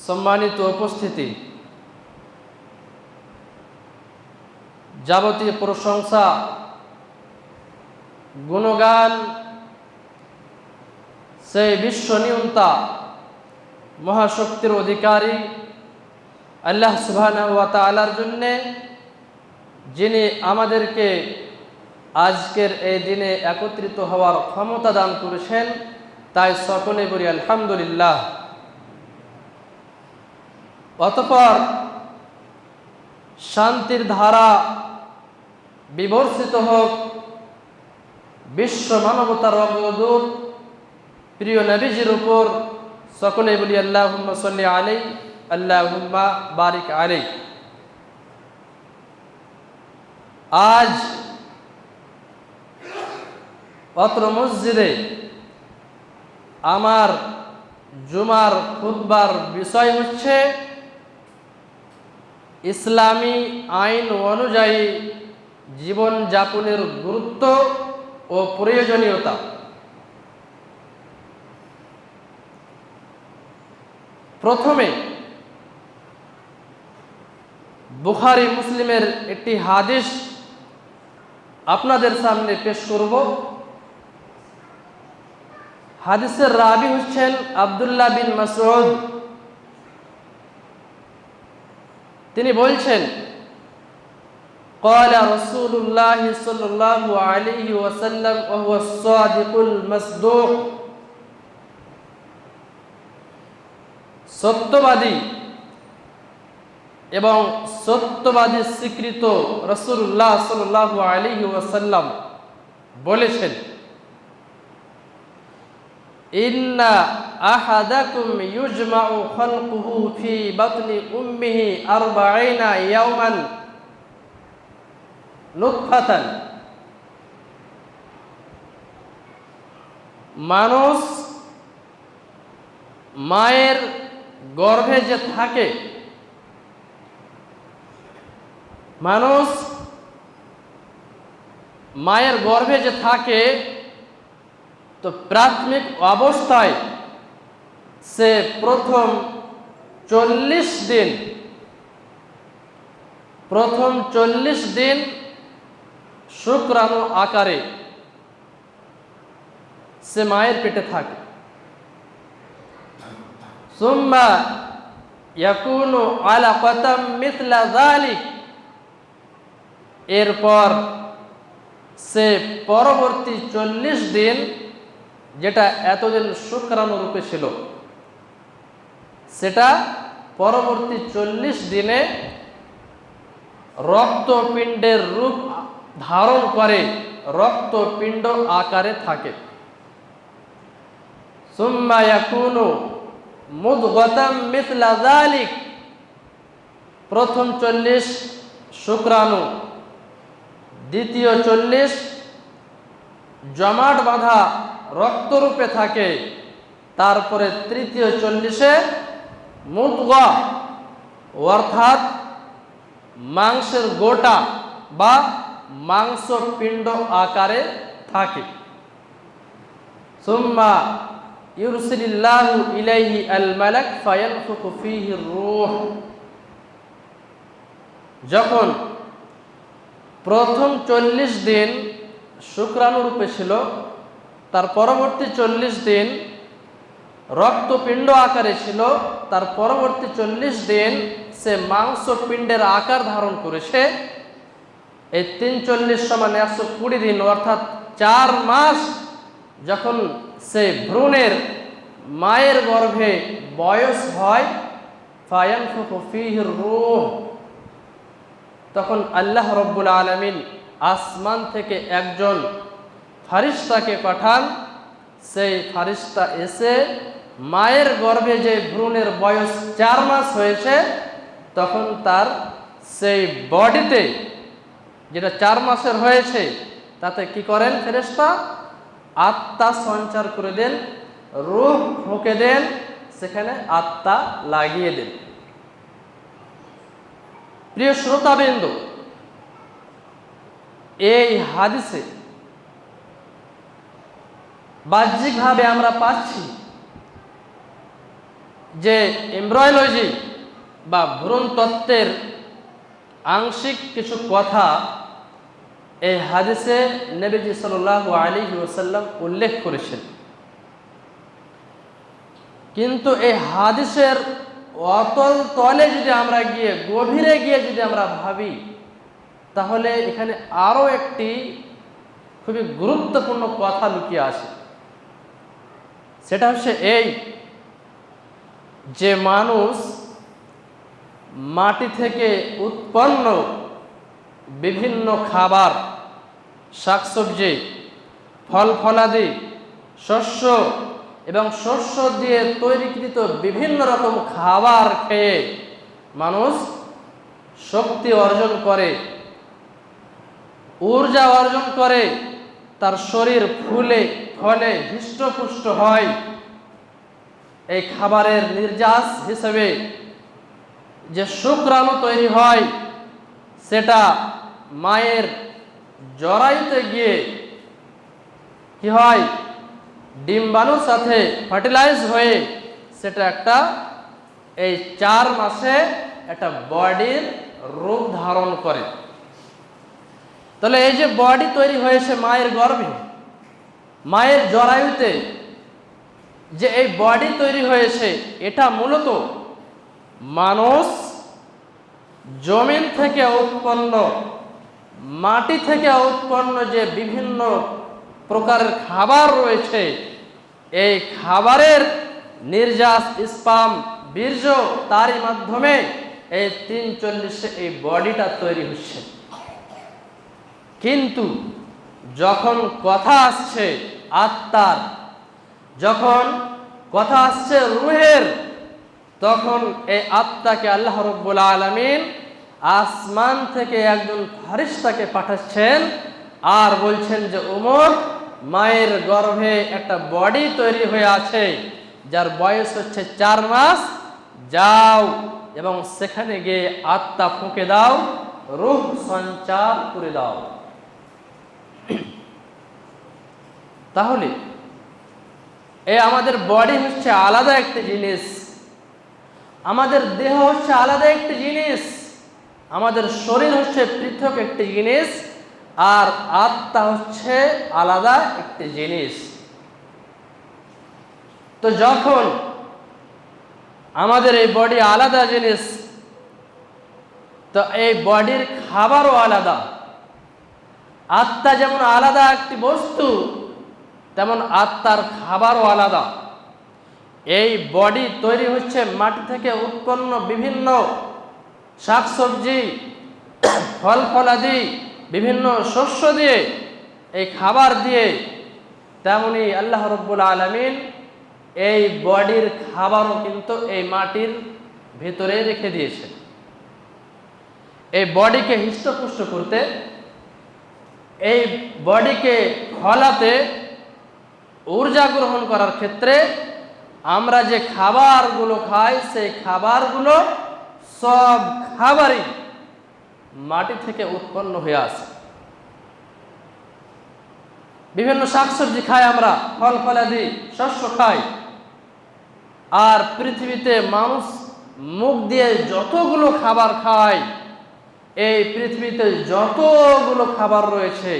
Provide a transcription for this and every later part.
সম্মানিত উপস্থিতি, যাবতীয় প্রশংসা গুণগান সেই বিশ্বনিয়ন্তা মহাশক্তির অধিকারী আল্লাহ সুবহানাহু ওয়া তাআলার জন্যে, যিনি আমাদেরকে আজকের এই দিনে একত্রিত হওয়ার ক্ষমতা দান করেছেন। তাই সকলে বলি আলহামদুলিল্লাহ। অতঃপর শান্তির ধারা বিবর্ষিত হোক বিশ্ব মানবতার অগ্রদূত প্রিয় নবীজির উপর। সকলে বলি আল্লাহুম্মা সাল্লি আলাইহি আল্লাহুম্মা বারিক আলাইহি। আজ অত্র মসজিদে আমার জুমার খুতবার বিষয় হচ্ছে ইসলামী আইন অনুযায়ী জীবন যাপনের গুরুত্ব ও প্রয়োজনীয়তা। প্রথমে বুখারী মুসলিমের একটি হাদিস আপনাদের সামনে পেশ করব। হাদিসের রাবি হচ্ছেন আব্দুল্লাহ বিন মাসউদ। তিনি বলছেন, قال رسول الله صلى الله عليه وسلم وهو الصادق المصدوق। সত্যবাদী এবং সত্যবাদী স্বীকৃত রাসূলুল্লাহ সাল্লাল্লাহু আলাইহি ওয়াসাল্লাম বলেছেন, ইন্না আহাদাকুম ইউজমাউ খালকুহু ফি বাতনি উম্মিহি 40 ইয়াওমান নুতফাতান। মানুষ মায়ের গর্ভে যে থাকে, তো প্রাথমিক অবস্থায় সে প্রথম 40 দিন শুক্রাণু আকারে সে মায়ের পেটে থাকে। সুম্মা ইয়াকুনু আলাকাতাম মিথলা যালিক। এরপর সে পরবর্তী 40 দিন, যেটা এতদিন শুক্রাণু রূপে ছিল, সেটা পরবর্তী 40 দিনে রক্তপিণ্ডের রূপ ধারণ করে, রক্তপিণ্ড আকারে থাকে। সুম্মা ইয়াকুনু মুদগাতাম মিথলা যালিক। প্রথম 40 শুক্রাণু, দ্বিতীয় 40 জমাট বাঁধা রক্তরূপে থাকে, তারপরে তৃতীয় 40-এ মুদগা অর্থাৎ মাংসের গোটা বা মাংসপিণ্ড আকারে থাকে। সুম্মা ইউরসিলিল্লাহু ইলাইহি আল মালাক ফায়ানফুখু ফীহি রূহ। যখন প্রথম 40 দিন শুক্রাণু রূপে ছিল, তার পরবর্তী 40 দিন রক্তপিণ্ড আকারে ছিল, তার পরবর্তী 40 দিন সে মাংসপিণ্ডের আকার ধারণ করেছে। এই 340 সমান 120 দিন, অর্থাৎ 4 মাস যখন সে ভ্রূণের মায়ের গর্ভে বয়স হয়, ফায়ানফুখু ফীহি রূহ, তখন আল্লাহ রাব্বুল আলামিন আসমান থেকে একজন ফারিস্তাকে পাঠান। সেই ফারিস্তা এসে মায়ের গর্ভে যে ভ্রূণের বয়স 4 মাস হয়েছে, তখন তার সেই বডিতে, যেটা 4 মাসের হয়েছে, তাতে কি করেন ফেরেশতা? আত্মা সঞ্চার করে দেন, রূহ ফুঁকে দেন, সেখানে আত্মা লাগিয়ে দেন। প্রিয় শ্রোতাবৃন্দ, এই হাদিসে বাহ্যিকভাবে আমরা পাচ্ছি যে এমব্রায়োলজি বা ভ্রূণতত্ত্বের আংশিক কিছু কথা এই হাদিসে নবীজি সাল্লাল্লাহু আলাইহি ওয়াসাল্লাম উল্লেখ করেছেন। কিন্তু এই হাদিসের অতল তলে যদি আমরা গিয়ে গভীরে গিয়ে যদি আমরা ভাবি, তাহলে এখানে আরো একটি খুবই গুরুত্বপূর্ণ কথা লুকিয়ে আছে। সেটা হচ্ছে এই যে মানুষ মাটি থেকে উৎপন্ন বিভিন্ন খাবার, শাকসবজি, ফল ফলাদি, শস্য এবং শস্য দিয়ে তৈরিকৃত বিভিন্ন রকম খাবার খেয়ে মানুষ শক্তি অর্জন করে, ঊর্জা অর্জন করে, তার শরীর ফুলে ফলে হৃষ্টপুষ্ট হয়। এই খাবারের নির্যাস হিসেবে যে শুক্রাণু তৈরি হয়, সেটা মায়ের জরায়ুতে গিয়ে কি হয়, ডিম্বাণুর সাথে ফার্টিলাইজ হয়ে সেটা একটা এই 4 মাসে একটা বডির রূপ ধারণ করে। তাহলে এই যে বডি তৈরি হয়েছে মায়ের গর্ভে, মায়ের জরায়ুতে যে এই বডি তৈরি হয়েছে, এটা মূলত মানুষ জমিন থেকে উৎপন্ন, মাটি থেকে উৎপন্ন যে বিভিন্ন প্রকারের খাবার রয়েছে, এই খাবারের নির্যাস, স্পাম, বীর্য, তারই মাধ্যমে এই 340 এই বডিটা তৈরি হচ্ছে। কিন্তু যখন কথা আসছে আত্মার, যখন কথা আসছে রূহের, তখন এই আত্মাকে আল্লাহ রাব্বুল আলামিন আসমান থেকে একজন ফেরেশতাকে পাঠাচ্ছেন আর বলছেন যে ওমর, মায়ের গর্ভে একটা বডি তৈরি হয়ে আছে যার বয়স হচ্ছে 4 মাস, যাও এবং সেখানে গিয়ে আত্মা ফুঁকে দাও, রূহ সঞ্চার করে দাও। তাহলে এই আমাদের বডি হচ্ছে আলাদা একটি জিনিস, আমাদের দেহ হচ্ছে আলাদা একটি জিনিস, আমাদের শরীর হচ্ছে পৃথক একটি জিনিস, আর আত্মা হচ্ছে আলাদা একটি জিনিস। তো যখন আমাদের এই বডি আলাদা জিনিস, তো এই বডির খাবারও আলাদা। আত্মা যেমন আলাদা একটি বস্তু, তেমন আত্মার খাবারও আলাদা। এই বডি তৈরি হচ্ছে মাটি থেকে উৎপন্ন বিভিন্ন শাকসবজি, ফল ফলাদি, বিভিন্ন শস্য দিয়ে, এই খাবার দিয়ে। তেমনি আল্লাহ রাব্বুল আলামিন এই বডির খাবারও কিন্তু এই মাটির ভিতরে রেখে দিয়েছে। এই বডিকে হৃষ্টপুষ্ট করতে, এই বডিকে ফলাতে, ঊর্জা গ্রহণ করার ক্ষেত্রে আমরা যে খাবারগুলো খাই, সেই খাবারগুলো সব খাবারই মাটি থেকে উৎপন্ন হয়ে আসে। বিভিন্ন শাকসবজি খাই আমরা, ফল ফলাদি, শস্য খাই। আর পৃথিবীতে মানুষ মুখ দিয়ে যতগুলো খাবার খায়, এই পৃথিবীতে যতগুলো খাবার রয়েছে,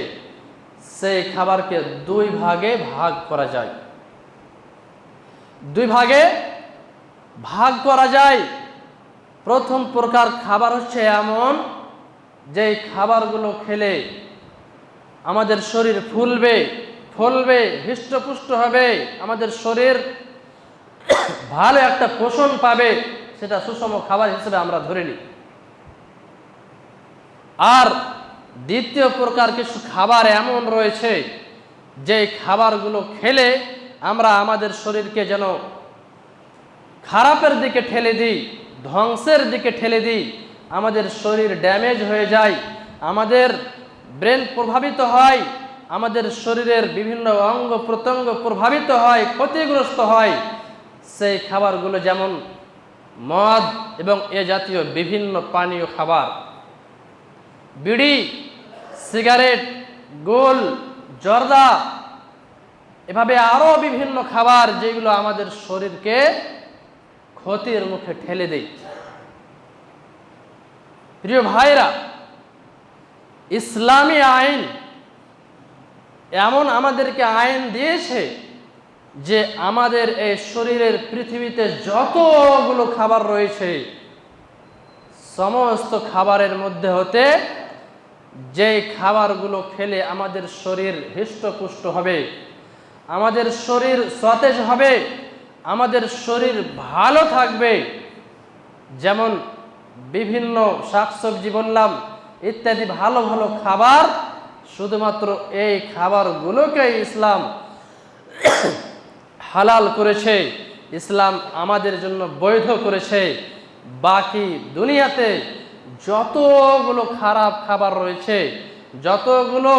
সেই খাবারকে 2 ভাগে ভাগ করা যায়। 2 ভাগে ভাগ করা যায়। প্রথম প্রকার খাবার হচ্ছে এমন যে খাবারগুলো খেলে আমাদের শরীর ফুলবে, ফলবে, হৃষ্টপুষ্ট হবে, আমাদের শরীর ভালো একটা পোষণ পাবে, সেটা সুষম খাবার হিসেবে আমরা ধরে নিই। আর দ্বিতীয় প্রকার কিছু খাবার এমন রয়েছে যে খাবারগুলো খেলে আমরা আমাদের শরীরকে যেন খারাপের দিকে ঠেলে দিই, ধ্বংসের দিকে ঠেলে দিই, আমাদের শরীর ড্যামেজ হয়ে যায়, আমাদের ব্রেন প্রভাবিত হয়, আমাদের শরীরের বিভিন্ন অঙ্গ প্রত্যঙ্গ প্রভাবিত হয়, ক্ষতিগ্রস্ত হয়। সেই খাবারগুলো যেমন মদ এবং এ জাতীয় বিভিন্ন পানীয় খাবার, বিড়ি, সিগারেট, গোল, জর্দা, এভাবে আরো বিভিন্ন খাবার যেগুলো আমাদের শরীরকে ক্ষতির মুখে ঠেলে দেয়। প্রিয় ভাইরা, ইসলামী আইন এমন আমাদেরকে আইন দিয়েছে যে আমাদের এই শরীরের পৃথিবীতে যতগুলো খাবার রয়েছে, সমস্ত খাবারের মধ্যে হতে যে খাবারগুলো খেলে আমাদের শরীর হৃষ্টপুষ্ট হবে, আমাদের শরীর সতেজ হবে, আমাদের শরীর ভালো থাকবে, যেমন বিভিন্ন শাকসবজি বললাম ইত্যাদি ভালো ভালো খাবার, শুধুমাত্র এই খাবারগুলোকে ইসলাম হালাল করেছে, ইসলাম আমাদের জন্য বৈধ করেছে। বাকি দুনিয়াতে যতগুলো খারাপ খাবার রয়েছে, যতগুলো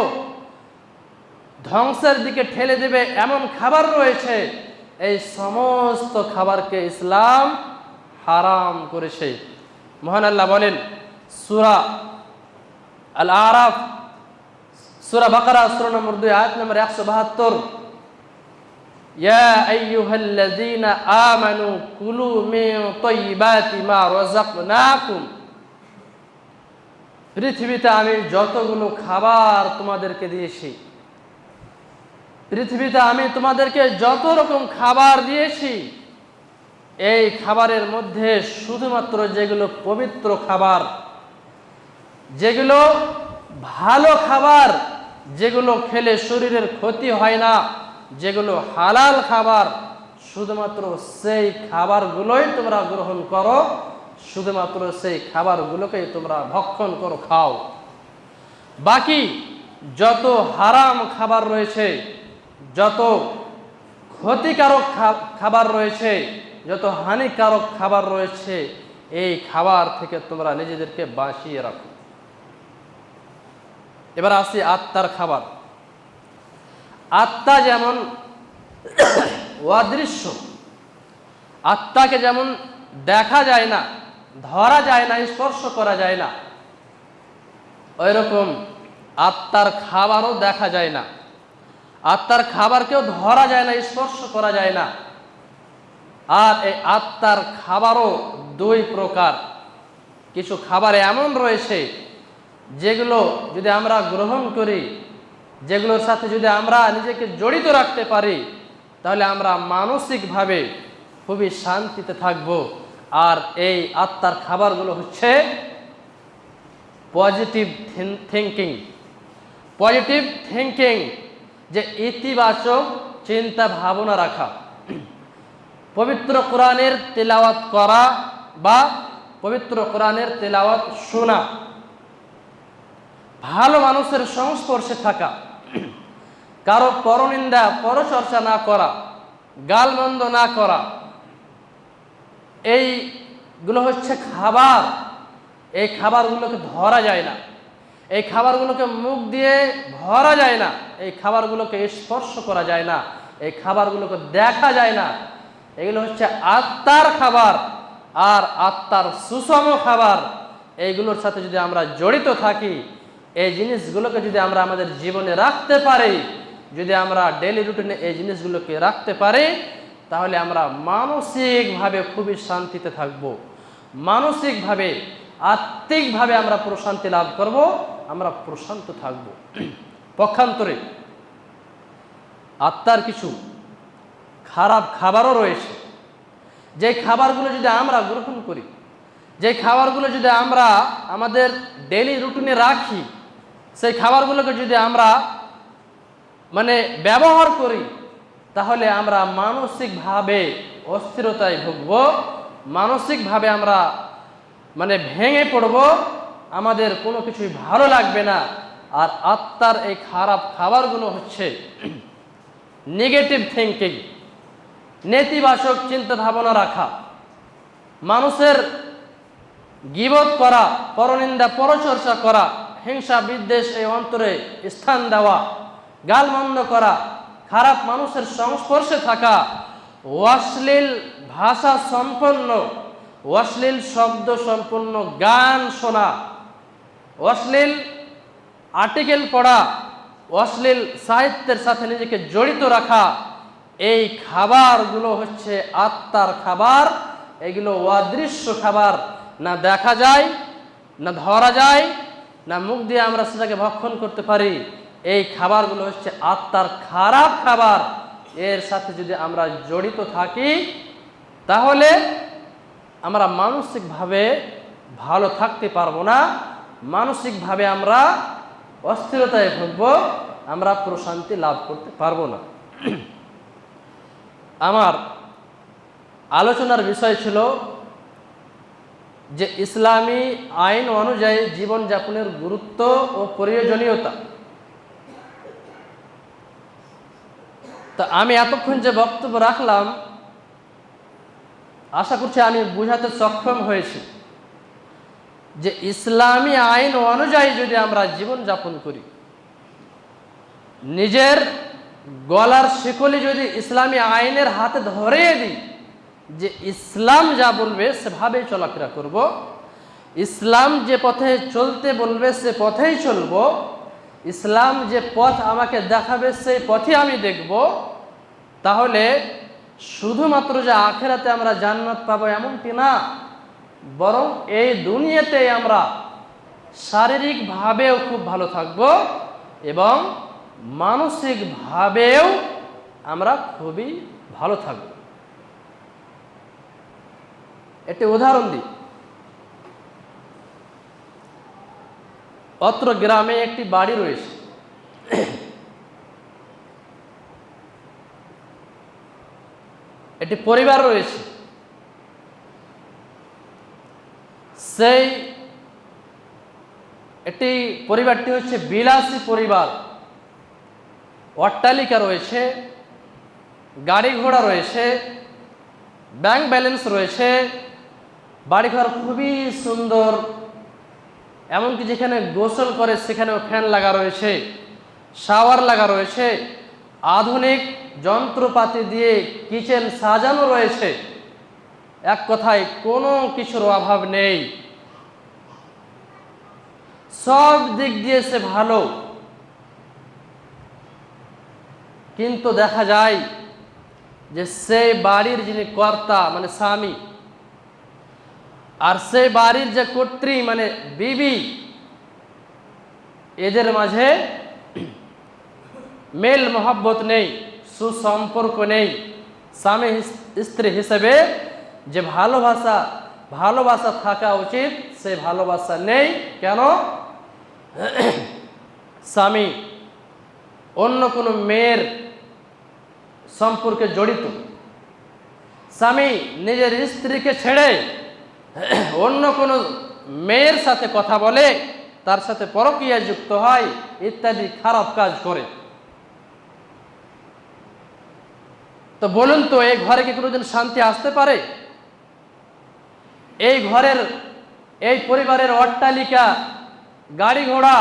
ধ্বংসের দিকে ঠেলে দেবে এমন খাবার রয়েছে, এই সমস্ত খাবারকে ইসলাম হারাম করেছে। মহান আল্লাহ বলেন সূরা আল আরাফ, সূরা বাকারা সূরা নম্বর 2 আয়াত নম্বর 172, ইয়া আইয়ুহাল্লাযীনা আমানু কুলু মিন তাইয়্যিবাতি মা রাযাকনাকুম, পৃথিবীতে আমি যতগুলো খাবার তোমাদেরকে দিয়েছি, পৃথিবীতে আমি তোমাদেরকে যত রকম খাবার দিয়েছি, এই খাবারের মধ্যে শুধুমাত্র যেগুলো পবিত্র খাবার, যেগুলো ভালো খাবার, যেগুলো খেলে শরীরের ক্ষতি হয় না, যেগুলো হালাল খাবার, শুধুমাত্র সেই খাবারগুলোই তোমরা গ্রহণ করো, শুধুমাত্র সেই খাবারগুলোকেই তোমরা ভক্ষণ করো, খাও। বাকি যত হারাম খাবার রয়েছে, যত ক্ষতিকারক খাবার রয়েছে, যত হানিকারক খাবার রয়েছে, এই খাবার থেকে তোমরা নিজেদেরকে বাঁচিয়ে রাখো। এবার আসি আত্মার খাবার। আত্মা যেমন অদৃশ্য, আত্মাকে যেমন দেখা যায় না, ধরা যায় না, স্পর্শ করা যায় না, ওইরকম আত্মার খাবারও দেখা যায় না। আত্মার খাবারকেও ধরা যায় না, স্পর্শ করা যায় না। আর এই আত্মার খাবারও দুই প্রকার। কিছু খাবার এমন রয়েছে যেগুলো যদি আমরা গ্রহণ করি, যেগুলোর সাথে যদি আমরা নিজেকে জড়িত রাখতে পারি, তাহলে আমরা মানসিকভাবে খুবই শান্তিতে থাকব। আর এই আত্মার খাবারগুলো হচ্ছে পজিটিভ থিঙ্কিং। পজিটিভ থিঙ্কিং যে ইতিবাচক চিন্তা ভাবনা রাখা, পবিত্র কোরআনের তেলাওয়াত করা বা পবিত্র কোরআনের তেলাওয়াত শোনা, ভালো মানুষের সংস্পর্শে থাকা, কারো পরনিন্দা পরচর্চা না করা, গালমন্দ না করা, এইগুলো হচ্ছে খাবার। এই খাবারগুলোকে ধরা যায় না, এই খাবারগুলোকে মুখ দিয়ে ভরা যায় না, এই খাবারগুলোকে স্পর্শ করা যায় না, এই খাবারগুলোকে দেখা যায় না। এগুলো হচ্ছে আত্মার খাবার। আর আত্মার সুষম খাবার, এইগুলোর সাথে যদি আমরা জড়িত থাকি, এই জিনিসগুলোকে যদি আমরা আমাদের জীবনে রাখতে পারি, যদি আমরা ডেইলি রুটিনে এই জিনিসগুলোকে রাখতে পারি, তাহলে আমরা মানসিকভাবে খুবই শান্তিতে থাকব, মানসিকভাবে আত্মিকভাবে আমরা প্রশান্তি লাভ করব, আমরা প্রশান্ত থাকব। পক্ষান্তরে আত্মার কিছু খারাপ খাবারও রয়েছে, যে খাবারগুলো যদি আমরা গ্রহণ করি, যে খাবারগুলো যদি আমরা আমাদের ডেইলি রুটিনে রাখি, সেই খাবারগুলোকে যদি আমরা ব্যবহার করি, তাহলে আমরা মানসিকভাবে অস্থিরতায় ভুগব, মানসিকভাবে আমরা ভেঙে পড়ব, আমাদের কোনো কিছুই ভালো লাগবে না। আর আত্মার এই খারাপ খাবারগুলো হচ্ছে নেগেটিভ থিঙ্কিং, নেতিবাচক চিন্তা ভাবনা রাখা, মানুষের গীবত করা, পরনিন্দা পরচর্চা করা, হিংসা বিদ্বেষ এই অন্তরে স্থান দেওয়া, গালমন্দ করা, খারাপ মানুষের সংস্পর্শে থাকা, অশ্লীল ভাষা সম্পন্ন, অশ্লীল শব্দ সম্পন্ন গান শোনা, অশ্লীল আর্টিকেল পড়া, অশ্লীল সাহিত্যের সাথে নিজেকে জড়িত রাখা, এই খাবারগুলো হচ্ছে আত্মার খাবার, এগুলো অদৃশ্য খাবার, না দেখা যায়, না ধরা যায়, না মুখ দিয়ে আমরা সেটাকে ভক্ষণ করতে পারি। এই খাবারগুলো হচ্ছে আত্মার খারাপ খাবার। এর সাথে যদি আমরা জড়িত থাকি তাহলে আমরা মানসিকভাবে ভালো থাকতে পারবো না, মানসিকভাবে আমরা অস্থিরতায় ভুগব, আমরা প্রশান্তি লাভ করতে পারবো না। আমার আলোচনার বিষয় ছিল যে ইসলামী আইন অনুযায়ী জীবনযাপনের গুরুত্ব ও প্রয়োজনীয়তা। তা আমি এতক্ষণ যে বক্তব্য রাখলাম, আশা করছি আমি বুঝাতে সক্ষম হয়েছি যে ইসলামী আইন অনুযায়ী যদি আমরা জীবনযাপন করি, নিজের গলার শিকলি যদি ইসলামী আইনের হাতে ধরিয়ে দিই যে ইসলাম যা বলবে সেভাবেই চলাফেরা করব, ইসলাম যে পথে চলতে বলবে সে পথেই চলব, ইসলাম যে পথ আমাকে দেখাবে সেই পথে আমি দেখব, তাহলে শুধুমাত্র যে আখেরাতে আমরা জান্নাত পাবো এমনটি না, বরং এই দুনিয়াতেই আমরা শারীরিকভাবেও খুব ভালো থাকব এবং মানসিকভাবেও আমরা খুবই ভালো থাকব। একটি উদাহরণ দিই। অত্র গ্রামে একটি বাড়ি রয়েছে, একটি পরিবার রয়েছে। সেই একটি পরিবারটি হচ্ছে বিলাসী পরিবার, অট্টালিকা রয়েছে, গাড়ি ঘোড়া রয়েছে, ব্যাংক ব্যালেন্স রয়েছে, বাড়িঘর খুবই সুন্দর, এমনকি যেখানে গোসল করে সেখানেও ফ্যান লাগা রয়েছে, শাওয়ার লাগা রয়েছে, আধুনিক যন্ত্রপাতি দিয়ে কিচেন সাজানো রয়েছে। এক কথায় কোনো কিছুর অভাব নেই, সব দিক দিয়ে সে ভালো। কিন্তু দেখা যায় যে সেই বাড়ির যিনি কর্তা মানে স্বামী, আর সেই বাড়ির যে কর্ত্রী মানে বিবি, এদের মাঝে মেল মহব্বত নেই, সুসম্পর্ক নেই। স্বামী স্ত্রী হিসেবে যে ভালোবাসা থাকা উচিত সে ভালোবাসা নেই। কেন? স্বামী অন্য কোনো মেয়ের সম্পর্কে জড়িত, স্বামী নিজের স্ত্রীকে ছেড়ে অন্য কোনো মেয়ের সাথে কথা বলে, তার সাথে পরকীয়া যুক্ত হয়, ইত্যাদি খারাপ কাজ করে। তো বলুন তো, এই ঘরে কি কোনোদিন শান্তি আসতে পারে? এই পরিবারের অট্টালিকা, গাড়ি ঘোড়া,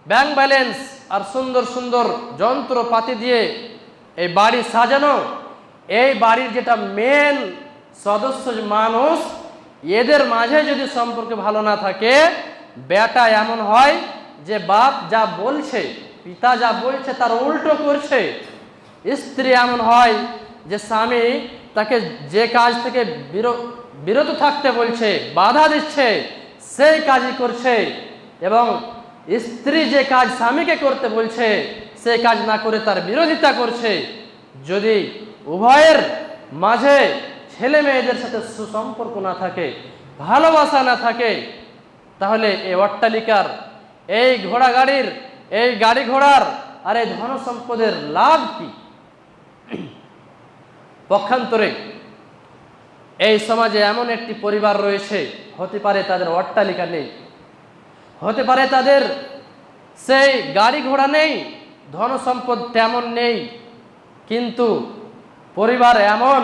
ব্যাংক ব্যালেন্স আর সুন্দর সুন্দর যন্ত্রপাতি দিয়ে এই বাড়ি সাজানো, এই বাড়ির যেটা মেন সদস্য মানুষ, এদের মাঝে যদি সম্পর্ক ভালো না থাকে, বেটা এমন হয় যে বাপ যা বলছে, পিতা যা বলছে তার উল্টো করছে। স্ত্রী এমন হয় যে স্বামী তাকে যে কাজ থেকে বিরত থাকতে বলছে, বাধা দিচ্ছে, সেই কাজই করছে, এবং স্ত্রী যে কাজ স্বামীকে করতে বলছে সেই কাজ না করে তার বিরোধিতা করছে। যদি উভয়ের মাঝে ছেলে মেয়েদের সাথে সুসম্পর্ক না থাকে, ভালোবাসা না থাকে, তাহলে এই অট্টালিকার, এই ঘোড়া গাড়ির, এই গাড়ি ঘোড়ার আর এই ধন সম্পদের লাভ কি? পক্ষান্তরে এই সমাজে এমন একটি পরিবার রয়েছে, হতে পারে তাদের অট্টালিকা নেই, হতে পারে তাদের সেই গাড়ি ঘোড়া নেই, ধন সম্পদ তেমন নেই, কিন্তু পরিবার এমন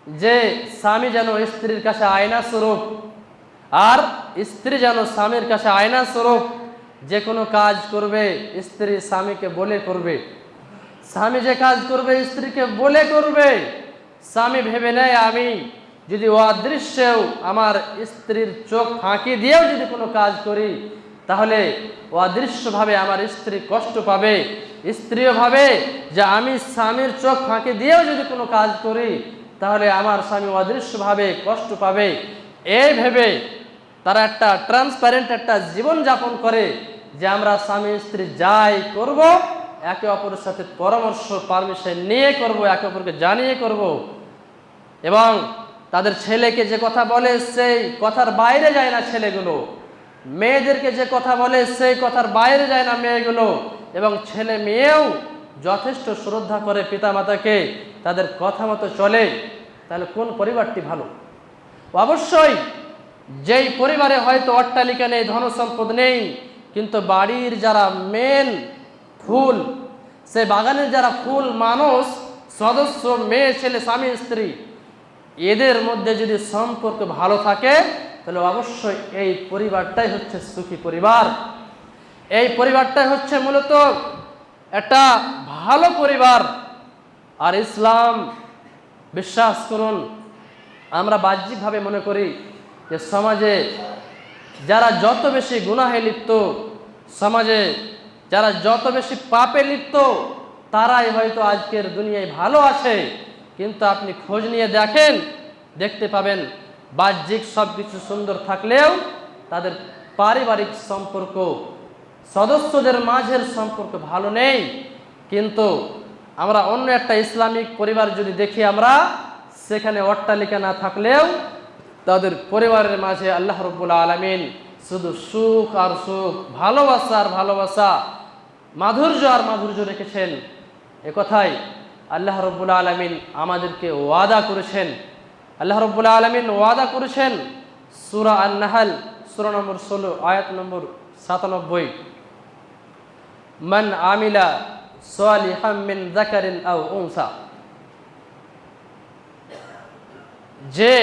যে স্বামী যেন স্ত্রীর কাছে আয়না স্বরূপ, আর স্ত্রী যেন স্বামীর কাছে আয়না স্বরূপ। যে কোনো কাজ করবে স্ত্রী স্বামীকে বলে করবে, স্বামী যে কাজ করবে স্ত্রীকে বলে করবে। স্বামী ভেবে নেয় আমি যদি অদৃশ্যেও আমার স্ত্রীর চোখ ফাঁকি দিয়েও যদি কোনো কাজ করি, তাহলে অদৃশ্যভাবে আমার স্ত্রী কষ্ট পাবে। স্ত্রীও ভাবে যে আমি স্বামীর চোখ ফাঁকি দিয়েও যদি কোনো কাজ করি, তাহলে আমার স্বামী অদৃশ্যভাবে কষ্ট পাবে, এই ভেবে তারা একটা ট্রান্সপারেন্ট একটা জীবন যাপন করে যে আমরা স্বামী স্ত্রী যাই করব একে অপরের সাথে পরামর্শ পারমিশন নিয়ে করব, একে অপরকে জানিয়ে করব। এবং তাদের ছেলেকে যে কথা বলে সেই কথার বাইরে যায় না ছেলেগুলো, মেয়েদেরকে যে কথা বলে সেই কথার বাইরে যায় না মেয়েগুলো, এবং ছেলে মেয়েও যথেষ্ট শ্রদ্ধা করে পিতামাতাকে, তাদের কথা মতো চলে। তাহলে কোন পরিবারটি ভালো? অবশ্যই যেই পরিবারে হয়তো অট্টালিকা নেই, ধনসম্পদ নেই, কিন্তু বাড়ির যারা মেন ফুল, সে বাগানের যারা ফুল মানুষ সদস্য, মেয়ে ছেলে স্বামী স্ত্রী, এদের মধ্যে যদি সম্পর্ক ভালো থাকে তাহলে অবশ্যই এই পরিবারটাই হচ্ছে সুখী পরিবার। এই পরিবারটাই হচ্ছে মূলত একটা ভালো পরিবার। আর ইসলাম, বিশ্বাস করুন, আমরা বাহ্যিকভাবে মনে করি যে সমাজে যারা যত বেশি গুনাহে লিপ্ত, সমাজে যারা যত বেশি পাপে লিপ্ত, তারাই হয়তো আজকের দুনিয়ায় ভালো আছে। কিন্তু আপনি খোঁজ নিয়ে দেখেন, দেখতে পাবেন বাহ্যিক সব কিছু সুন্দর থাকলেও তাদের পারিবারিক সম্পর্ক, সদস্যদের মাঝের সম্পর্ক ভালো নেই। কিন্তু আমরা অন্য একটা ইসলামিক পরিবার যদি দেখি, আমরা সেখানে অট্টালিকা না থাকলেও তাদের পরিবারের মাঝে আল্লাহ রাব্বুল আলামিন শুধু সুখ আর সুখ, ভালোবাসা আর ভালোবাসা, মাধুর্য আর মাধুর্য রেখেছেন। একথাই আল্লাহ রাব্বুল আলামিন আমাদেরকে ওয়াদা করেছেন। আল্লাহ রাব্বুল আলামিন ওয়াদা করেছেন সূরা আন-নাহল সূরা নম্বর 16 আয়াত নম্বর 97, মান আমিলা সালিহাম মিন যাকারিন আও উনসা, যে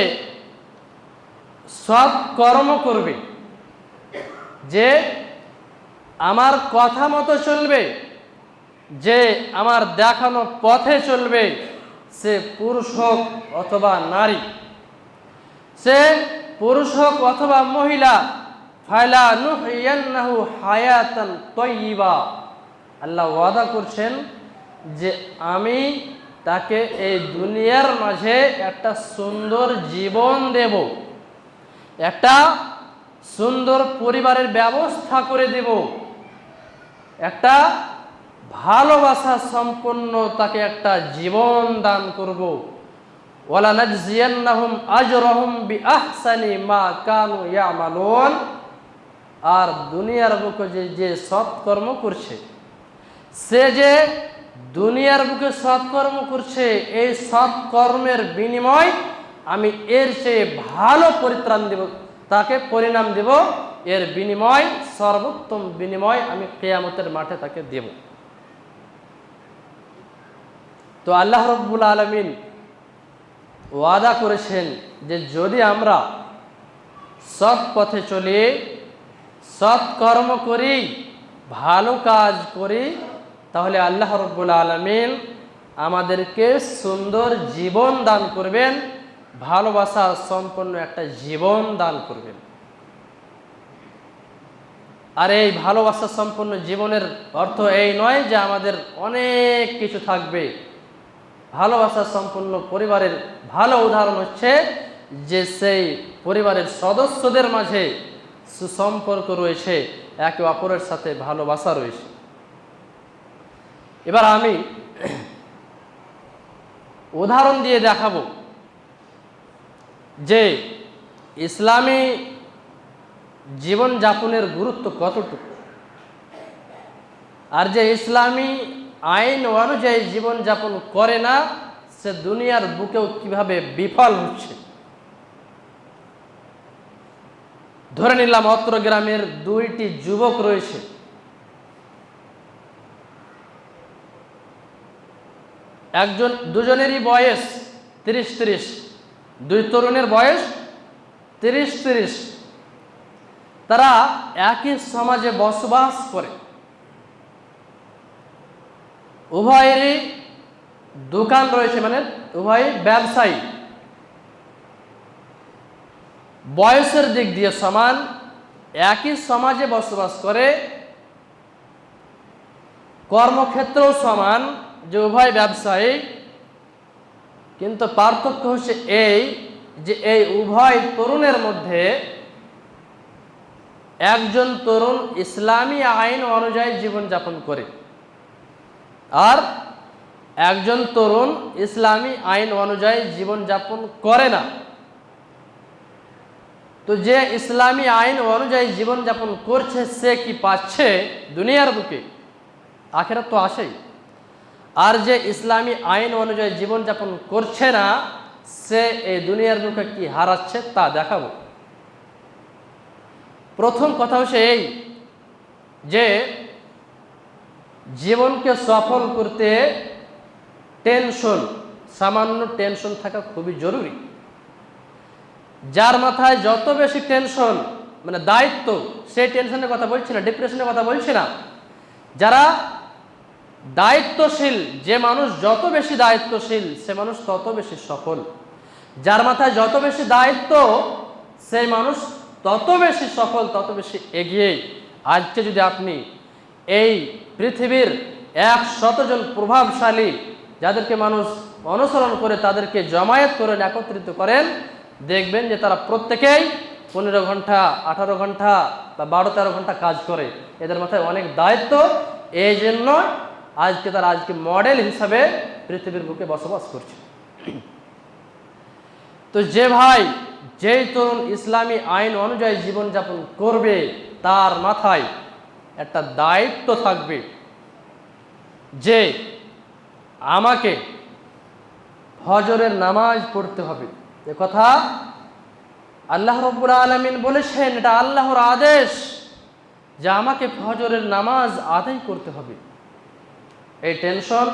সৎ কর্ম করবে, যে আমার কথা মতো চলবে, যে আমার দেখানো পথে চলবে, সে পুরুষ হোক অথবা নারী, সে পুরুষ হোক অথবা মহিলা, ফালা নুহইয়ান্নাহু হায়াতান তাইয়্যিবা, আল্লাহ ওয়াদা করছেন যে আমি তাকে এই দুনিয়ার মাঝে একটা সুন্দর জীবন দেব, একটা সুন্দর পরিবারের ব্যবস্থা করে দেব, একটা ভালোবাসা সম্পন্ন তাকে একটা জীবন দান করব। ওয়ালা নাজজিয়ান্নাহুম আজরাহুম বিআহসানি মা কানু ইয়ামালুন, আর দুনিয়ার বুকে যে সৎকর্ম করছে, সে যে দুনিয়ার বুকে সৎকর্ম করছে, এই সৎকর্মের বিনিময় আমি এর চেয়ে ভালো পরিত্রাণ দেব, তাকে পরিণাম দেব, এর বিনিময় সর্বোত্তম বিনিময় আমি কিয়ামতের মাঠে তাকে দেব। তো আল্লাহ রাব্বুল আলামিন ওয়াদা করেছেন যে যদি আমরা সৎ পথে চলি, সৎকর্ম করি, ভালো কাজ করি, তাহলে আল্লাহ রাব্বুল আলামিন আমাদেরকে সুন্দর জীবন দান করবেন, ভালোবাসা সম্পন্ন একটা জীবন দান করবেন। আর এই ভালোবাসা সম্পন্ন জীবনের অর্থ এই নয় যে আমাদের অনেক কিছু থাকবে। ভালোবাসা সম্পন্ন পরিবারের ভালো উদাহরণ হচ্ছে যে সেই পরিবারের সদস্যদের মাঝে সুসম্পর্ক রয়েছে, একে অপরের সাথে ভালোবাসা রয়েছে। এবার আমি উদাহরণ দিয়ে দেখাবো যে ইসলামী জীবনযাপনের গুরুত্ব কতটুকু, আর যে ইসলামী আইন অনুযায়ী জীবনযাপন করে না সে দুনিয়ার বুকেও কিভাবে বিফল হচ্ছে। ধরে নিলাম অত্র গ্রামের দুইটি যুবক রয়েছে, দুজনেরই বয়স 30-30, দুই তরুণের বয়স 30-30, তারা একই সমাজে বসবাস করে, উভয়েরই দোকান রয়েছে, মানে উভয় ব্যবসায়ী, বয়সের দিক দিয়ে সমান, একই সমাজে বসবাস করে, কর্মক্ষেত্রেও সমান, যে উভয় ব্যবসায়ী, কিন্তু পার্থক্য হচ্ছে এই যে এই উভয় তরুণের মধ্যে একজন তরুণ ইসলামী আইন অনুযায়ী জীবনযাপন করে, আর একজন তরুণ ইসলামী আইন অনুযায়ী জীবনযাপন করে না। তো যে ইসলামী আইন অনুযায়ী জীবনযাপন করছে সে কি পাচ্ছে দুনিয়ার বুকে? আখেরাত তো আসেই। আর যে ইসলামী আইন অনুযায়ী জীবনযাপন করছে না সে এই দুনিয়ার বুকে কি হারাচ্ছে তা দেখাবো। প্রথম কথা হচ্ছে এই যে জীবনকে সফল করতে সামান্য টেনশন থাকা খুবই জরুরি। যার মাথায় যত বেশি টেনশন, মানে দায়িত্ব, সেই টেনশনের কথা বলছি না, ডিপ্রেশনের কথা বলছি না। যারা দায়িত্বশীল, যে মানুষ যত বেশি দায়িত্বশীল সে মানুষ তত বেশি সফল। যার মাথায় যত বেশি দায়িত্ব সেই মানুষ তত বেশি সফল, তত বেশি এগিয়ে। আজকে যদি আপনি এই পৃথিবীর 100 জন প্রভাবশালী যাদেরকে মানুষ অনুসরণ করে তাদেরকে জমায়েত করেন, একত্রিত করেন, দেখবেন যে তারা প্রত্যেকেই 15 ঘন্টা, 18 ঘন্টা বা 12-13 ঘন্টা কাজ করে। এদের মাথায় অনেক দায়িত্ব, এই জন্য তারা আজকে মডেল হিসাবে পৃথিবীর বুকে বসবাস করছে। তো যেই তরুণ ইসলামী আইন অনুযায়ী জীবনযাপন করবে তার মাথায় একটা দায়িত্ব থাকবে যে আমাকে ফজরের নামাজ পড়তে হবে। এ কথা আল্লাহ রাব্বুল আলামিন বলেছেন, এটা আল্লাহর আদেশ যে আমাকে ফজরের নামাজ আদায় করতে হবে। এই টেনশন,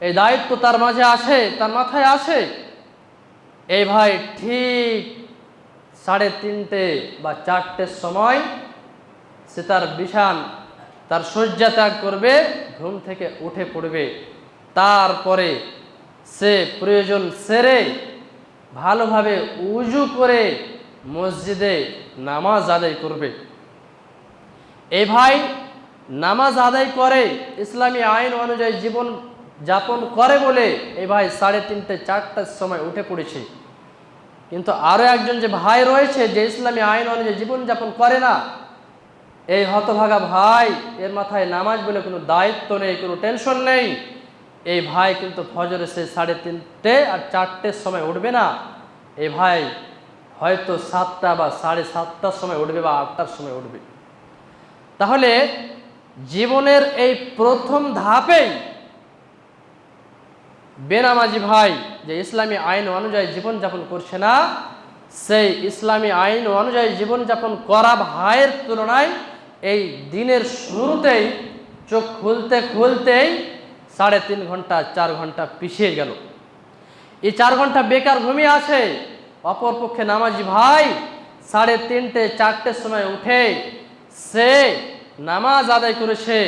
এই দায়িত্ব তার মাঝে আসে, তার মাথায় আসে। এই ভাই ঠিক 3:30 বা 4টের সময় সে তার শয্যা ত্যাগ করবে, ঘুম থেকে উঠে পড়বে। তারপরে সে প্রয়োজন সেরে ভালোভাবে উজু করে মসজিদে নামাজ আদায় করবে। এই ভাই নামাজ আদায় করে, ইসলামী আইন অনুযায়ী জীবন যাপন করে বলে এই ভাই 3:30-4টার সময় উঠে পড়েছে। কিন্তু আরো একজন যে ভাই রয়েছে যে ইসলামী আইন অনুযায়ী জীবনযাপন করে না, এই হতভাগা ভাই, এর মাথায় নামাজ বলে কোনো দায়িত্ব নেই, কোনো টেনশন নেই। এই ভাই কিন্তু ফজরে সে 3:30 আর 4টের সময় উঠবে না। এই ভাই হয়তো 7টা বা 7:30টার সময় উঠবে বা 8টার সময় উঠবে। তাহলে জীবনের এই প্রথম ধাপেই বেনামাজি ভাই যে ইসলামী আইন অনুযায়ী জীবনযাপন করছে না, সেই ইসলামী আইন অনুযায়ী জীবনযাপন করা ভাইয়ের তুলনায় এই দিনের শুরুতেই চোখ খুলতেই 3.5 ঘন্টা 4 ঘন্টা পিছিয়ে গেল। এই 4 ঘন্টা বেকার ঘুমিয়ে আছে। অপরপক্ষে নামাজি ভাই 3:30-4টের সময় উঠে সে নামাজ আদায় করেছে,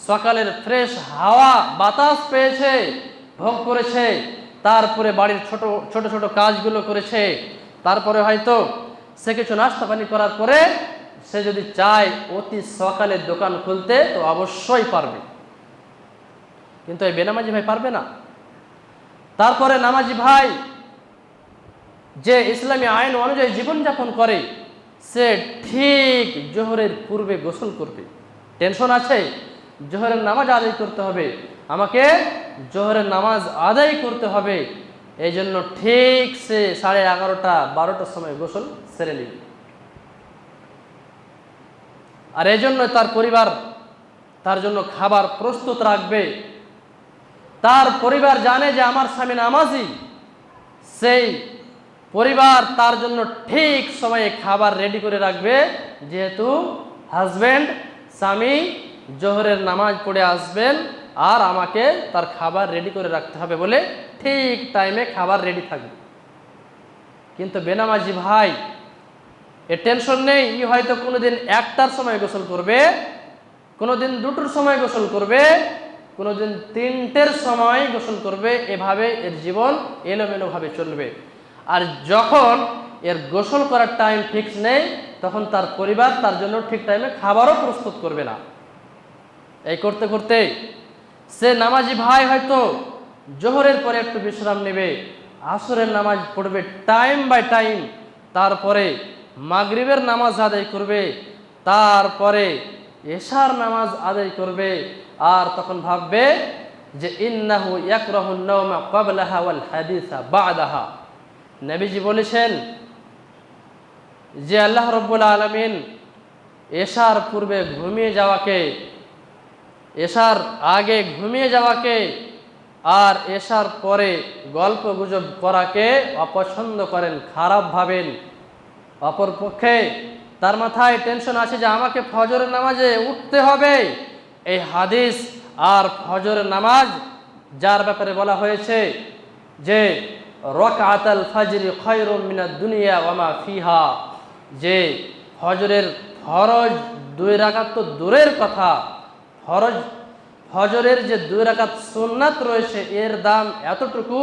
সকালের ফ্রেশ হাওয়া বাতাস পেয়েছে, ভোগ করেছে, তারপরে বাড়ির ছোট ছোট কাজগুলো করেছে, তারপরে হয়তো সে কিছু নাস্তা পানি করার পরে সে যদি চায় অতি সকালে দোকান খুলতে তো অবশ্যই পারবে। কিন্তু এই বেনামাজি ভাই পারবে না। তারপরে নামাজি ভাই যে ইসলামী আইন অনুযায়ী জীবনযাপন করে সে ঠিক জোহরের পূর্বে গোসল করবে। টেনশন আছে, জোহরের নামাজ আদায় করতে হবে, আমাকে জোহরের নামাজ আদায় করতে হবে। এই জন্য ঠিক সে 11:30-12টার সময় গোসল সেরে নেবে। আর এই জন্য তার পরিবার তার জন্য খাবার প্রস্তুত রাখবে। তার পরিবার জানে যে আমার স্বামী নামাজি, সেই পরিবার তার জন্য ঠিক সময়ে খাবার রেডি করে রাখবে, যেহেতু স্বামী জোহরের নামাজ পড়ে আসবেন আর আমাকে তার খাবার রেডি করে রাখতে হবে বলে ঠিক টাইমে খাবার রেডি থাকবে। কিন্তু বেনামাজি ভাই এ টেনশন নেই, হয়তো কোনোদিন 1টার সময় গোসল করবে, কোনোদিন 2টোর সময় গোসল করবে, কোনোদিন 3টের সময় গোসল করবে। এভাবে এর জীবন এলোমেলোভাবে চলবে। আর যখন এর গোসল করার টাইম ফিক্স নেই তখন তার পরিবার তার জন্য ঠিক টাইমে খাবারও প্রস্তুত করবে না। এই করতে করতে সে নামাজি ভাই হয়তো জোহরের পরে একটু বিশ্রাম নেবে, আসরের নামাজ পড়বে টাইম বাই টাইম, তারপরে মাগরিবের নামাজ আদায় করবে, তারপরে এশার নামাজ আদায় করবে। আর তখন ভাববে যে ইন্নাহু ইয়াকরাহুন নাওমা ক্বাবলাহা ওয়াল হাদিসা বা'দাহা। নবীজি বলেছেন যে আল্লাহ রাব্বুল আলামিন এশার পূর্বে ঘুমিয়ে যাওয়াকে, এশার আগে ঘুমিয়ে যাওয়াকে আর এশার পরে গল্প গুজব করাকে অপছন্দ করেন, খারাপ ভাবেন। অপরপক্ষে তার মাথায় টেনশন আছে যে আমাকে ফজরের নামাজে উঠতে হবে। এই হাদিস আর ফজরের নামাজ যার ব্যাপারে বলা হয়েছে যে রাকাতুল ফজরি খায়রুম মিনাদ দুনিয়া ওয়া মা ফিহা, যে ফজরের ফরজ 2 রাকাত তো দূরের কথা, ফজরের যে 2 রাকাত সুন্নাত রয়েছে এর দাম এতটুকু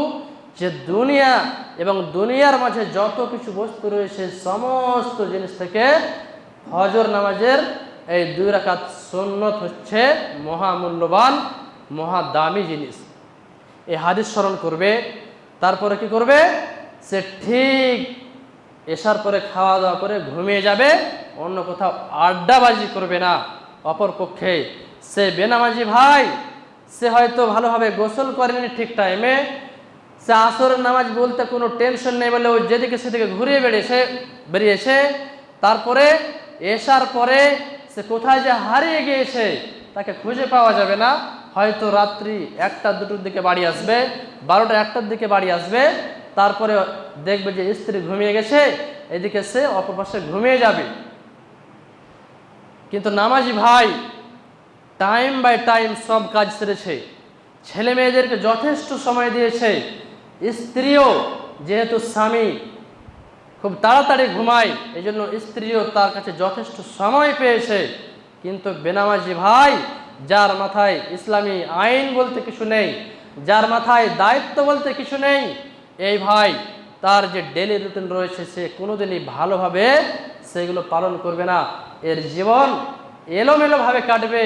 যে দুনিয়া এবং দুনিয়ার মাঝে যত কিছু বস্তু রয়েছে সমস্ত জিনিস থেকে ফজর নামাজের এই 2 রাকাত সুন্নত হচ্ছে মহামূল্যবান, মহা দামি জিনিস। এই হাদিস স্মরণ করবে, তারপরে কি করবে, সে ঠিক এশার পরে খাওয়া দাওয়া করে ঘুমিয়ে যাবে, অন্য কোথাও আড্ডাবাজি করবে না। অপরপক্ষে সে বেনামাজি ভাই, সে হয়তো ভালোভাবে গোসল করেনি ঠিক টাইমে, সে আসরের নামাজ বলতে কোনো টেনশন নেই বলে ওই যেদিকে সেদিকে ঘুরিয়ে বেরিয়েছে, তারপরে এশার পরে সে কোথায় যে হারিয়ে গিয়েছে তাকে খুঁজে পাওয়া যাবে না। হয়তো রাত্রি 1টা-2টোর দিকে বাড়ি আসবে, 12টা-1টার দিকে বাড়ি আসবে, তারপরে দেখবে যে স্ত্রী ঘুমিয়ে গেছে, এদিকে সে অপর পাশে ঘুমিয়ে যাবে। কিন্তু নামাজি ভাই টাইম বাই টাইম সব কাজ সেরেছে, ছেলে মেয়েদেরকে যথেষ্ট সময় দিয়েছে, স্ত্রীও যেহেতু স্বামী খুব তাড়াতাড়ি ঘুমায় এই জন্য স্ত্রীও তার কাছে যথেষ্ট সময় পেয়েছে। কিন্তু বেনামাজি ভাই, যার মাথায় ইসলামী আইন বলতে কিছু নেই, যার মাথায় দায়িত্ব বলতে কিছু নেই, এই ভাই তার যে ডেলি রুটিন রয়েছে সে কোনোদিনই ভালোভাবে সেগুলো পালন করবে না। এর জীবন এলোমেলোভাবে কাটবে,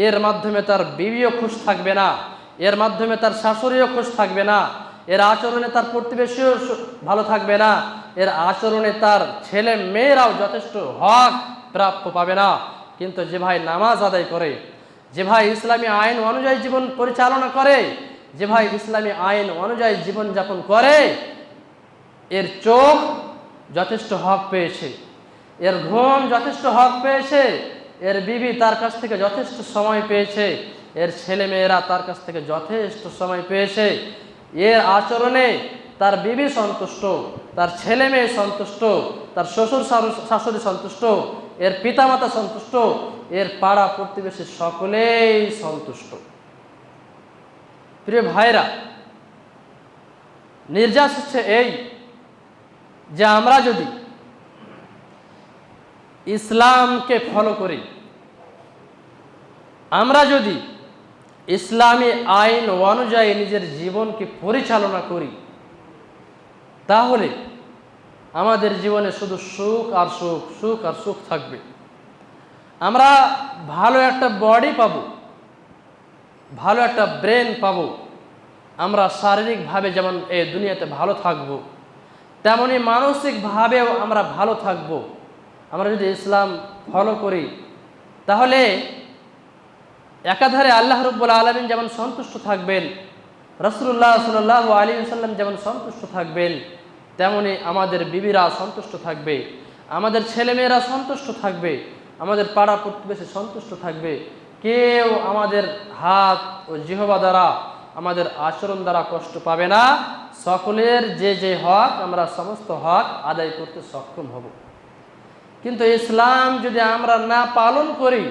এর মাধ্যমে তার বিবিও খুশ থাকবে না, এর মাধ্যমে তার শাশুড়িও খুশ থাকবে না, এর আচরণে তার প্রতিবেশীও ভালো থাকবে না, এর আচরণে তার ছেলে মেয়েরাও যথেষ্ট হক প্রাপ্য পাবে না। কিন্তু যে ভাই নামাজ আদায় করে, যে ভাই ইসলামী আইন অনুযায়ী জীবন পরিচালনা করে, যে ভাই ইসলামী আইন অনুযায়ী জীবনযাপন করে, এর চোখ যথেষ্ট হক পেয়েছে, এর ঘুম যথেষ্ট হক পেয়েছে, এর বিবি তার কাছ থেকে যথেষ্ট সময় পেয়েছে, এর ছেলে মেয়েরা তার কাছ থেকে যথেষ্ট সময় পেয়েছে, এর আচরণে তার বিবি সন্তুষ্ট, তার ছেলে মেয়ে সন্তুষ্ট, তার শ্বশুর শাশুড়ি সন্তুষ্ট, এর পিতামাতা সন্তুষ্ট, এর পাড়া প্রতিবেশী সকলেই সন্তুষ্ট। প্রিয় ভাইরা, নির্যাস হচ্ছে এই যে আমরা যদি ইসলামকে ফলো করি, আমরা যদি ইসলামী আইন অনুযায়ী নিজের জীবনকে পরিচালনা করি, তাহলে আমাদের জীবনে শুধু সুখ আর সুখ, সুখ আর সুখ থাকবে। আমরা ভালো একটা বডি পাবো, ভালো একটা ব্রেন পাবো, আমরা শারীরিকভাবে যেমন এই দুনিয়াতে ভালো থাকবো, তেমনি মানসিকভাবেও আমরা ভালো থাকবো। আমরা যদি ইসলাম ফলো করি তাহলে একাধারে আল্লাহ রাব্বুল আলামিন যেমন সন্তুষ্ট থাকবেন, রাসূলুল্লাহ সাল্লাল্লাহু আলাইহি ওয়াসাল্লাম যেমন সন্তুষ্ট থাকবেন, তেমনি আমাদের বিবিরা সন্তুষ্ট থাকবে, আমাদের ছেলেমেয়েরা সন্তুষ্ট থাকবে, আমাদের পাড়া প্রতিবেশী সন্তুষ্ট থাকবে। কেউ আমাদের হাত ও জিহ্বা দ্বারা, আমাদের আচরণ দ্বারা কষ্ট পাবে না। সকলের যে যে হক, আমরা সমস্ত হক আদায় করতে সক্ষম হব। কিন্তু ইসলাম যদি আমরা না পালন করি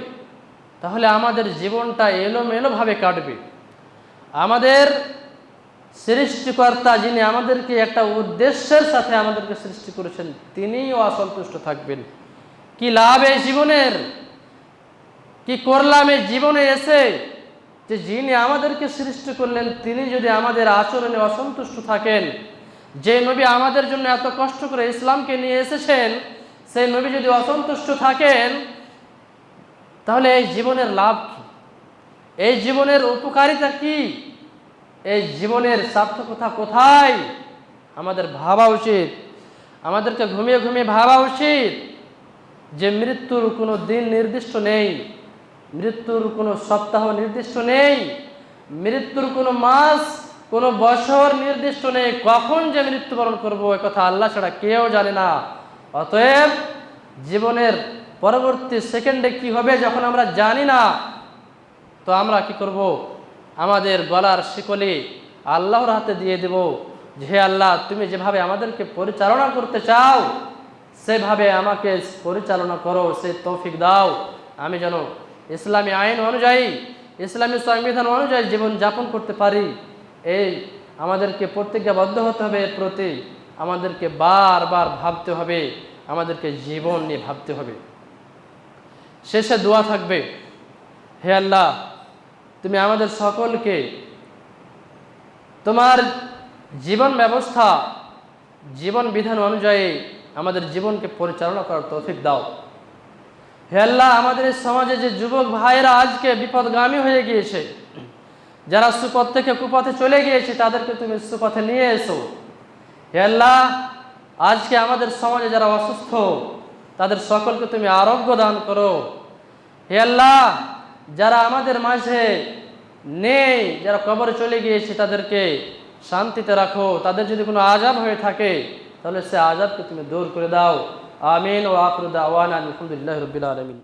তাহলে আমাদের জীবনটা এলোমেলোভাবে কাটবে। আমাদের সৃষ্টিকর্তা, যিনি আমাদেরকে একটা উদ্দেশ্যের সাথে আমাদেরকে সৃষ্টি করেছেন, তিনিও অসন্তুষ্ট থাকবেন। কি লাভ এই জীবনের, কি করলাম এই জীবনে এসে, যে যিনি আমাদেরকে সৃষ্টি করলেন তিনি যদি আমাদের আচরণে অসন্তুষ্ট থাকেন, যে নবী আমাদের জন্য এত কষ্ট করে ইসলামকে নিয়ে এসেছেন সেই নবী যদি অসন্তুষ্ট থাকেন, তাহলে এই জীবনের লাভ কি, এই জীবনের উপকারিতা কি? এই জীবনের সার্থকতা কোথায় আমাদের ভাবা উচিত। আমাদেরকে ঘুমিয়ে ঘুমিয়ে ভাবা উচিত যে মৃত্যুর কোনো দিন নির্দিষ্ট নেই, মৃত্যুর কোনো সপ্তাহ নির্দিষ্ট নেই, মৃত্যুর কোনো মাস কোনো বছর নির্দিষ্ট নেই। কখন যে মৃত্যুবরণ করবো এ কথা আল্লাহ ছাড়া কেউ জানে না। অতএব জীবনের পরবর্তী সেকেন্ডে কি হবে যখন আমরা জানি না, তো আমরা কি করব? আমাদের গলার শিকলি আল্লাহর হাতে দিয়ে দেব যে হে আল্লাহ, তুমি যেভাবে আমাদেরকে পরিচালনা করতে চাও সেভাবে আমাকে পরিচালনা করো, সে তৌফিক দাও। আমি যেন ইসলামী আইন অনুযায়ী, ইসলামী সংবিধান অনুযায়ী জীবন যাপন করতে পারি। এই আমাদেরকে প্রতিজ্ঞাবদ্ধ হতে হবে। এর প্রতি আমাদেরকে বারবার ভাবতে হবে, আমাদেরকে জীবন নিয়ে ভাবতে হবে। শেষে দোয়া থাকবে, হে আল্লাহ, তুমি আমাদের সকলকে তোমার জীবন ব্যবস্থা, জীবন বিধান অনুযায়ী আমাদের জীবনকে পরিচালনা করার তৌফিক দাও। হে আল্লাহ, আমাদের এই সমাজে যে যুবক ভাইয়েরা আজকে বিপদগামী হয়ে গিয়েছে, যারা সুপথ থেকে কুপথে চলে গিয়েছে, তাদেরকে তুমি সুপথে নিয়ে এসো। হে আল্লাহ, আজকে আমাদের সমাজে যারা অসুস্থ তাদের সকলকে তুমি আরোগ্য দান করো। হে আল্লাহ, যারা আমাদের মাঝে নেই, যারা কবরে চলে গিয়েছে, তাদেরকে শান্তিতে রাখো। তাদের যদি কোনো আযাব হয়ে থাকে তাহলে সে আযাবকে তুমি দূর করে দাও। আমিন। ওয়া আখিরু দাওয়ানা আলহামদুলিল্লাহি রাব্বিল আলামিন।